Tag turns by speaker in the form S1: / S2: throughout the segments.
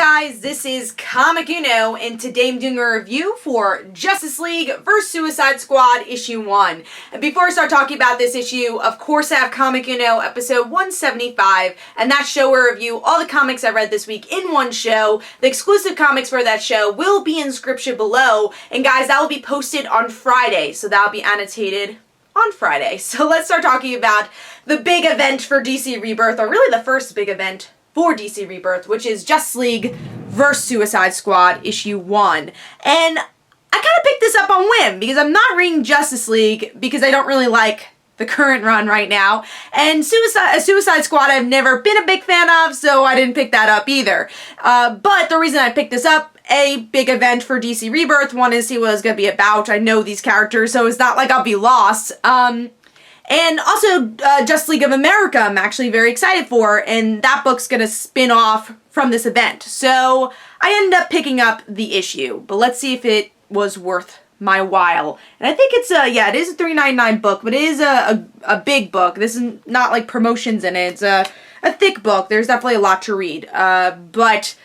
S1: guys, this is Comic Uno, and today I'm doing a review for Justice League vs. Suicide Squad issue 1. And before I start talking about this issue, of course I have Comic Uno episode 175, and that show where I review all the comics I read this week in one show. The exclusive comics for that show will be in the description below, and guys, that will be posted on Friday, so that will be annotated on Friday. So let's start talking about the big event for DC Rebirth, or really the first big event for DC Rebirth, which is Justice League vs. Suicide Squad issue 1. And I kind of picked this up on whim because I'm not reading Justice League because I don't really like the current run right now. And Suicide Squad I've never been a big fan of, so I didn't pick that up either. But the reason I picked this up, a big event for DC Rebirth, wanted to see what it was going to be about. I know these characters, so it's not like I'll be lost. And also, Justice League of America, I'm actually very excited for, and that book's gonna spin off from this event. So, I ended up picking up the issue, but let's see if it was worth my while. And I think it's it is a $3.99 book, but it is a big book. This is not like promotions in it. It's a thick book. There's definitely a lot to read. But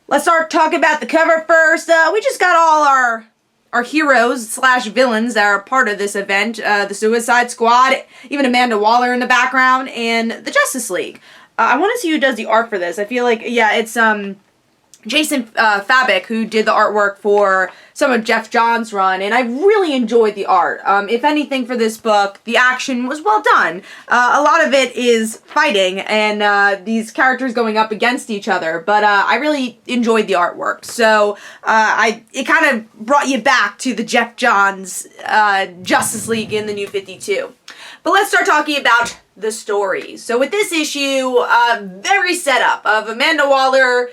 S1: let's start talking about the cover first. We just got all our heroes slash villains that are part of this event, the Suicide Squad, even Amanda Waller in the background, and the Justice League. I want to see who does the art for this. I feel like, yeah, it's Jason Fabok who did the artwork for some of Jeff Johns' run, and I really enjoyed the art. If anything for this book, the action was well done. A lot of it is fighting and these characters going up against each other, but I really enjoyed the artwork. So it kind of brought you back to the Jeff Johns Justice League in the New 52. But let's start talking about the story. So with this issue, very setup of Amanda Waller,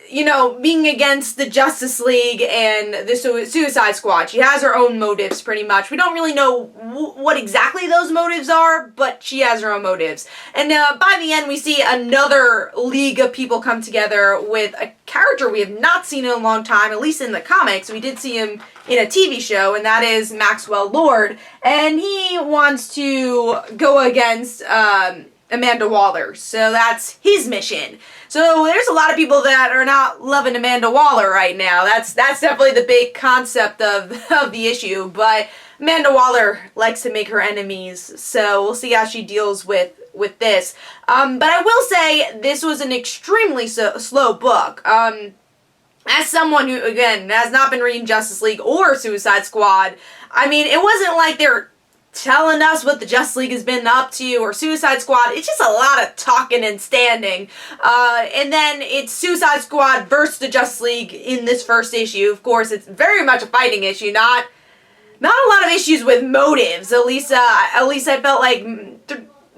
S1: you know, being against the Justice League and the Suicide Squad. She has her own motives, pretty much. We don't really know what exactly those motives are, but she has her own motives. And by the end, we see another league of people come together with a character we have not seen in a long time, at least in the comics. We did see him in a TV show, and that is Maxwell Lord. And he wants to go against Amanda Waller. So that's his mission. So there's a lot of people that are not loving Amanda Waller right now. That's definitely the big concept of the issue. But Amanda Waller likes to make her enemies, so we'll see how she deals with this. But I will say this was an extremely slow book. As someone who, again, has not been reading Justice League or Suicide Squad, I mean, it wasn't like they're telling us what the Justice League has been up to, or Suicide Squad. It's just a lot of talking and standing. And then it's Suicide Squad versus the Justice League in this first issue. Of course, it's very much a fighting issue, not a lot of issues with motives. At least I felt like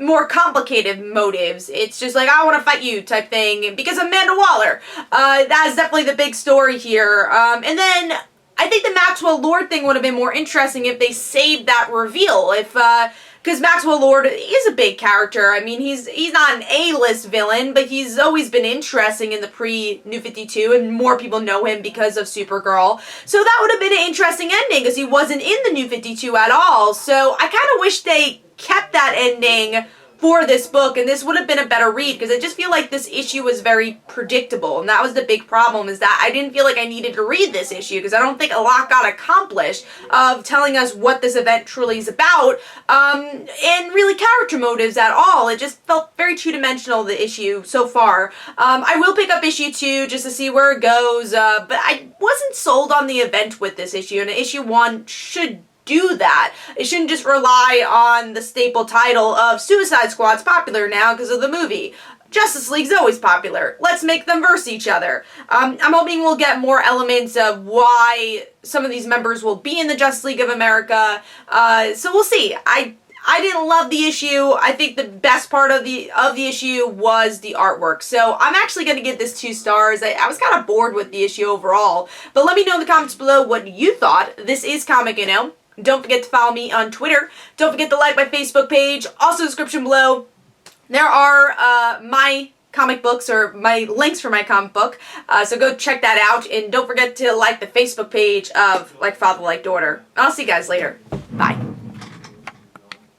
S1: more complicated motives. It's just like, I want to fight you type thing, because Amanda Waller. That is definitely the big story here. And then I think the Maxwell Lord thing would have been more interesting if they saved that reveal. Because Maxwell Lord is a big character. I mean, he's not an A-list villain, but he's always been interesting in the pre-New 52, and more people know him because of Supergirl. So that would have been an interesting ending, because he wasn't in the New 52 at all. So I kind of wish they kept that ending for this book, and this would have been a better read, because I just feel like this issue was very predictable, and that was the big problem, is that I didn't feel like I needed to read this issue, because I don't think a lot got accomplished of telling us what this event truly is about, and really character motives at all. It just felt very two-dimensional, the issue so far. I will pick up issue 2 just to see where it goes, but I wasn't sold on the event with this issue, and issue 1 should do that. It shouldn't just rely on the staple title of Suicide Squad's popular now because of the movie. Justice League's always popular. Let's make them verse each other. I'm hoping we'll get more elements of why some of these members will be in the Justice League of America. So we'll see. I didn't love the issue. I think the best part of the issue was the artwork. So I'm actually going to give this 2 stars. I was kind of bored with the issue overall. But let me know in the comments below what you thought. This is Comic Uno. Don't forget to follow me on Twitter. Don't forget to like my Facebook page. Also, description below, there are my comic books, or my links for my comic book. So go check that out. And don't forget to like the Facebook page of Like Father, Like Daughter. I'll see you guys later. Bye.